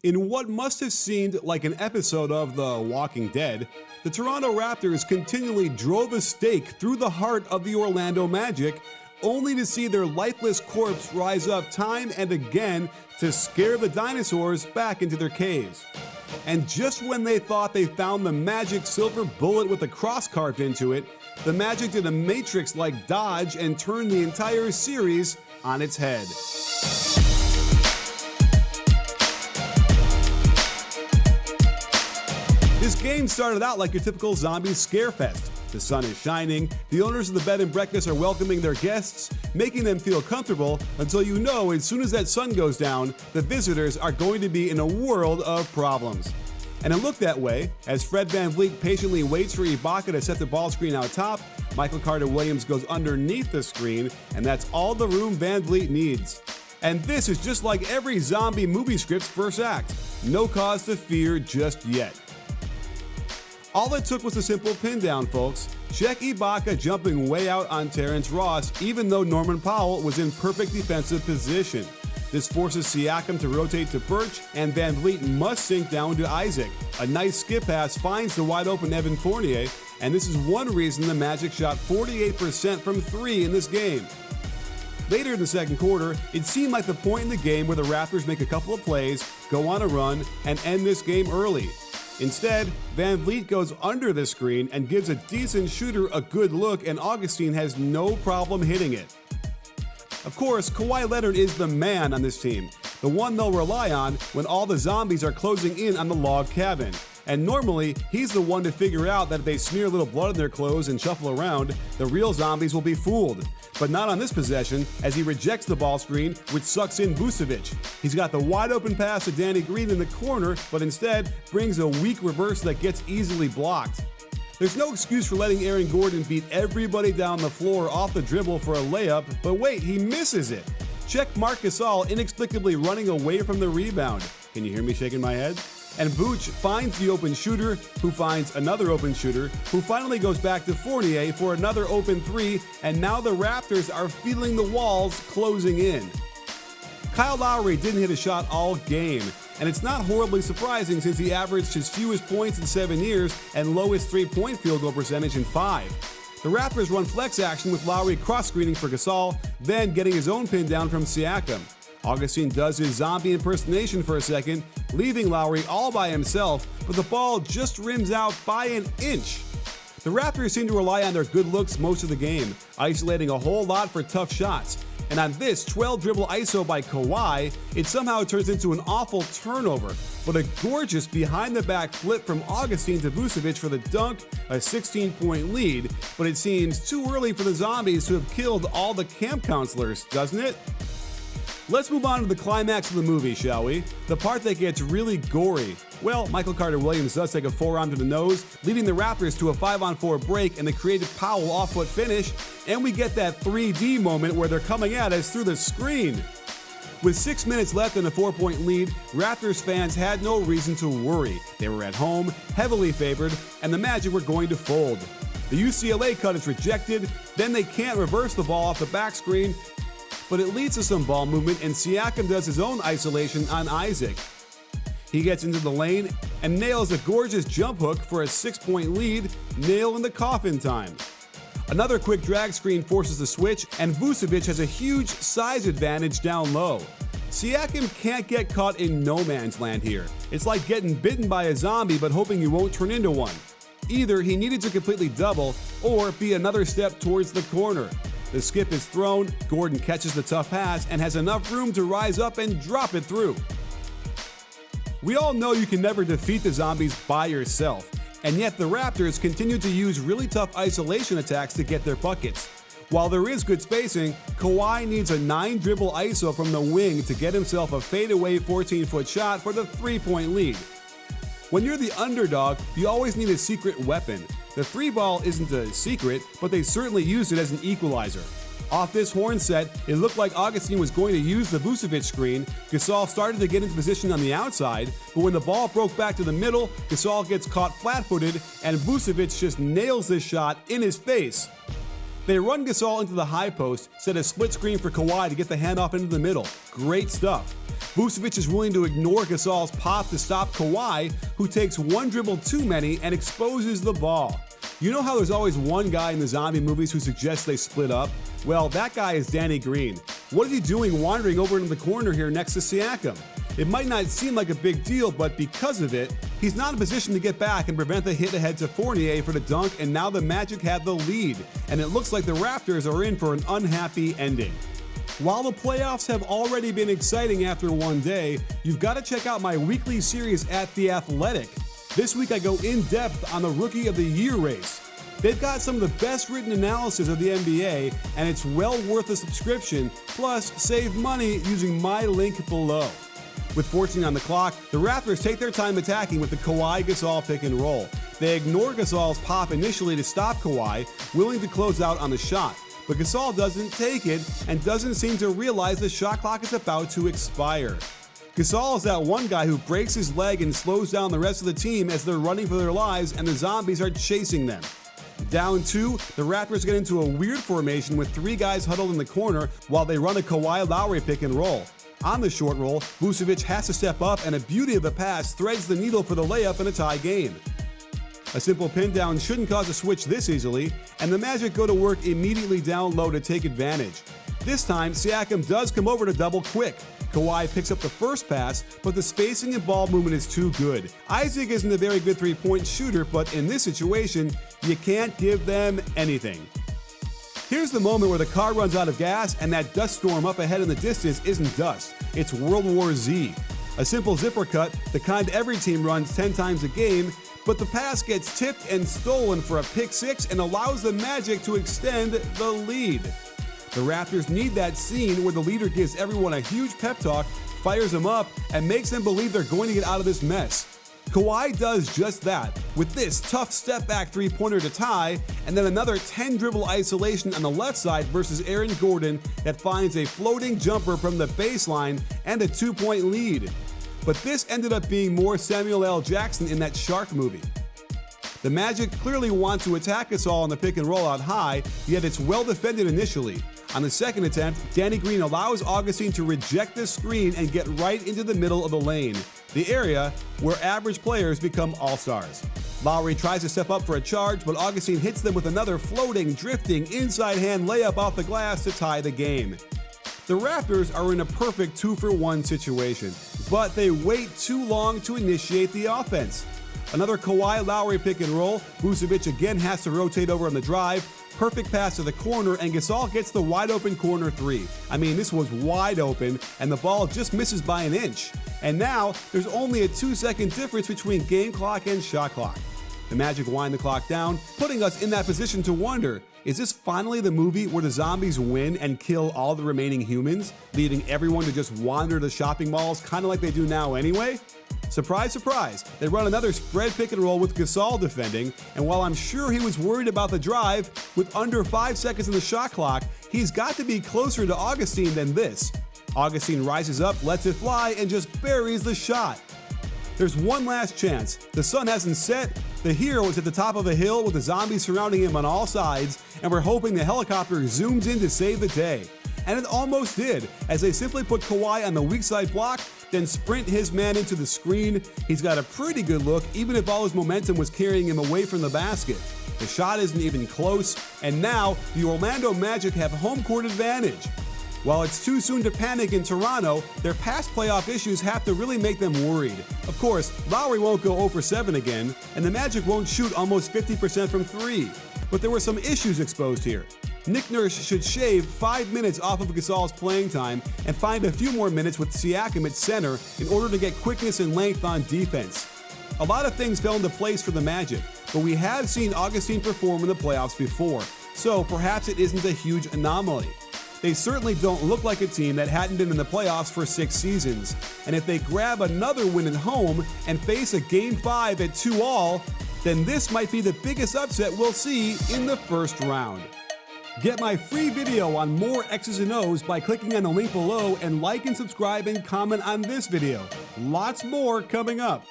In what must have seemed like an episode of The Walking Dead, the Toronto Raptors continually drove a stake through the heart of the Orlando Magic, only to see their lifeless corpse rise up time and again to scare the dinosaurs back into their caves. And just when they thought they found the magic silver bullet with a cross carved into it, the Magic did a Matrix-like dodge and turned the entire series on its head. This game started out like your typical zombie scarefest. The sun is shining, the owners of the bed and breakfast are welcoming their guests, making them feel comfortable until you know as soon as that sun goes down, the visitors are going to be in a world of problems. And it looked that way as Fred VanVleet patiently waits for Ibaka to set the ball screen out top, Michael Carter-Williams goes underneath the screen, and that's all the room VanVleet needs. And this is just like every zombie movie script's first act. No cause to fear just yet. All it took was a simple pin down, folks. Check Ibaka jumping way out on Terrence Ross, even though Norman Powell was in perfect defensive position. This forces Siakam to rotate to Birch, and VanVleet must sink down to Isaac. A nice skip pass finds the wide open Evan Fournier, and this is one reason the Magic shot 48% from 3 in this game. Later in the second quarter, it seemed like the point in the game where the Raptors make a couple of plays, go on a run, and end this game early. Instead, VanVleet goes under the screen and gives a decent shooter a good look, and Augustin has no problem hitting it. Of course, Kawhi Leonard is the man on this team, the one they'll rely on when all the zombies are closing in on the log cabin. And normally, he's the one to figure out that if they smear a little blood on their clothes and shuffle around, the real zombies will be fooled. But not on this possession, as he rejects the ball screen, which sucks in Vucevic. He's got the wide open pass to Danny Green in the corner, but instead brings a weak reverse that gets easily blocked. There's no excuse for letting Aaron Gordon beat everybody down the floor off the dribble for a layup, but wait, he misses it. Check Marc Gasol inexplicably running away from the rebound. Can you hear me shaking my head? And Vooch finds the open shooter, who finds another open shooter, who finally goes back to Fournier for another open 3, and now the Raptors are feeling the walls closing in. Kyle Lowry didn't hit a shot all game, and it's not horribly surprising since he averaged his fewest points in 7 years and lowest 3-point field goal percentage in 5. The Raptors run flex action with Lowry cross-screening for Gasol, then getting his own pin down from Siakam. Augustin does his zombie impersonation for a second, leaving Lowry all by himself, but the ball just rims out by an inch. The Raptors seem to rely on their good looks most of the game, isolating a whole lot for tough shots. And on this 12-dribble ISO by Kawhi, it somehow turns into an awful turnover, but a gorgeous behind-the-back flip from Augustin to Vucevic for the dunk, a 16-point lead, but it seems too early for the Zombies to have killed all the camp counselors, doesn't it? Let's move on to the climax of the movie, shall we? The part that gets really gory. Well, Michael Carter-Williams does take a forearm to the nose, leading the Raptors to a 5-on-4 break and the creative Powell off-foot finish, and we get that 3D moment where they're coming at us through the screen. With 6 minutes left and a 4-point lead, Raptors fans had no reason to worry. They were at home, heavily favored, and the Magic were going to fold. The UCLA cut is rejected, then they can't reverse the ball off the back screen, but it leads to some ball movement, and Siakam does his own isolation on Isaac. He gets into the lane and nails a gorgeous jump hook for a 6-point lead, nail in the coffin time. Another quick drag screen forces the switch, and Vucevic has a huge size advantage down low. Siakam can't get caught in no man's land here. It's like getting bitten by a zombie but hoping you won't turn into one. Either he needed to completely double or be another step towards the corner. The skip is thrown, Gordon catches the tough pass and has enough room to rise up and drop it through. We all know you can never defeat the Zombies by yourself, and yet the Raptors continue to use really tough isolation attacks to get their buckets. While there is good spacing, Kawhi needs a 9-dribble ISO from the wing to get himself a fadeaway 14-foot shot for the 3-point lead. When you're the underdog, you always need a secret weapon. The 3-ball isn't a secret, but they certainly used it as an equalizer. Off this horn set, it looked like Augustin was going to use the Vucevic screen. Gasol started to get into position on the outside, but when the ball broke back to the middle, Gasol gets caught flat-footed, and Vucevic just nails this shot in his face. They run Gasol into the high post, set a split screen for Kawhi to get the handoff into the middle. Great stuff. Vucevic is willing to ignore Gasol's pop to stop Kawhi, who takes one dribble too many and exposes the ball. You know how there's always one guy in the zombie movies who suggests they split up? Well, that guy is Danny Green. What is he doing wandering over into the corner here next to Siakam? It might not seem like a big deal, but because of it, he's not in position to get back and prevent the hit ahead to Fournier for the dunk, and now the Magic have the lead, and it looks like the Raptors are in for an unhappy ending. While the playoffs have already been exciting after one day, you've got to check out my weekly series at The Athletic. This week I go in depth on the Rookie of the Year race. They've got some of the best written analysis of the NBA, and it's well worth a subscription, plus save money using my link below. With 14 on the clock, the Raptors take their time attacking with the Kawhi Gasol pick and roll. They ignore Gasol's pop initially to stop Kawhi, willing to close out on the shot. But Gasol doesn't take it and doesn't seem to realize the shot clock is about to expire. Gasol is that one guy who breaks his leg and slows down the rest of the team as they're running for their lives and the zombies are chasing them. Down 2, the Raptors get into a weird formation with 3 guys huddled in the corner while they run a Kawhi Lowry pick and roll. On the short roll, Vucevic has to step up and a beauty of a pass threads the needle for the layup in a tie game. A simple pin down shouldn't cause a switch this easily, and the Magic go to work immediately down low to take advantage. This time, Siakam does come over to double quick. Kawhi picks up the first pass, but the spacing and ball movement is too good. Isaac isn't a very good three-point shooter, but in this situation, you can't give them anything. Here's the moment where the car runs out of gas and that dust storm up ahead in the distance isn't dust, it's World War Z. A simple zipper cut, the kind every team runs 10 times a game, but the pass gets tipped and stolen for a pick 6 and allows the Magic to extend the lead. The Raptors need that scene where the leader gives everyone a huge pep talk, fires them up, and makes them believe they're going to get out of this mess. Kawhi does just that, with this tough step-back three-pointer to tie, and then another 10-dribble isolation on the left side versus Aaron Gordon that finds a floating jumper from the baseline and a 2-point lead. But this ended up being more Samuel L. Jackson in that Shark movie. The Magic clearly want to attack us all on the pick and roll out high, yet it's well defended initially. On the second attempt, Danny Green allows Augustin to reject the screen and get right into the middle of the lane, the area where average players become all-stars. Lowry tries to step up for a charge, but Augustin hits them with another floating, drifting, inside-hand layup off the glass to tie the game. The Raptors are in a perfect 2-for-1 situation, but they wait too long to initiate the offense. Another Kawhi Lowry pick and roll, Vucevic again has to rotate over on the drive, perfect pass to the corner, and Gasol gets the wide open corner 3. I mean, this was wide open, and the ball just misses by an inch. And now, there's only a 2-second difference between game clock and shot clock. The Magic wind the clock down, putting us in that position to wonder, is this finally the movie where the zombies win and kill all the remaining humans, leaving everyone to just wander the shopping malls, kind of like they do now anyway? Surprise, surprise, they run another spread pick and roll with Gasol defending, and while I'm sure he was worried about the drive, with under 5 seconds in the shot clock, he's got to be closer to Augustin than this. Augustin rises up, lets it fly, and just buries the shot. There's one last chance. The sun hasn't set, the hero is at the top of a hill with the zombies surrounding him on all sides, and we're hoping the helicopter zooms in to save the day. And it almost did, as they simply put Kawhi on the weak side block, then sprint his man into the screen. He's got a pretty good look, even if all his momentum was carrying him away from the basket. The shot isn't even close, and now the Orlando Magic have home court advantage. While it's too soon to panic in Toronto, their past playoff issues have to really make them worried. Of course, Lowry won't go 0 for 7 again, and the Magic won't shoot almost 50% from 3. But there were some issues exposed here. Nick Nurse should shave 5 minutes off of Gasol's playing time and find a few more minutes with Siakam at center in order to get quickness and length on defense. A lot of things fell into place for the Magic, but we have seen Augustin perform in the playoffs before, so perhaps it isn't a huge anomaly. They certainly don't look like a team that hadn't been in the playoffs for 6 seasons, and if they grab another win at home and face a Game 5 at 2-all, then this might be the biggest upset we'll see in the first round. Get my free video on more X's and O's by clicking on the link below, and like and subscribe and comment on this video. Lots more coming up.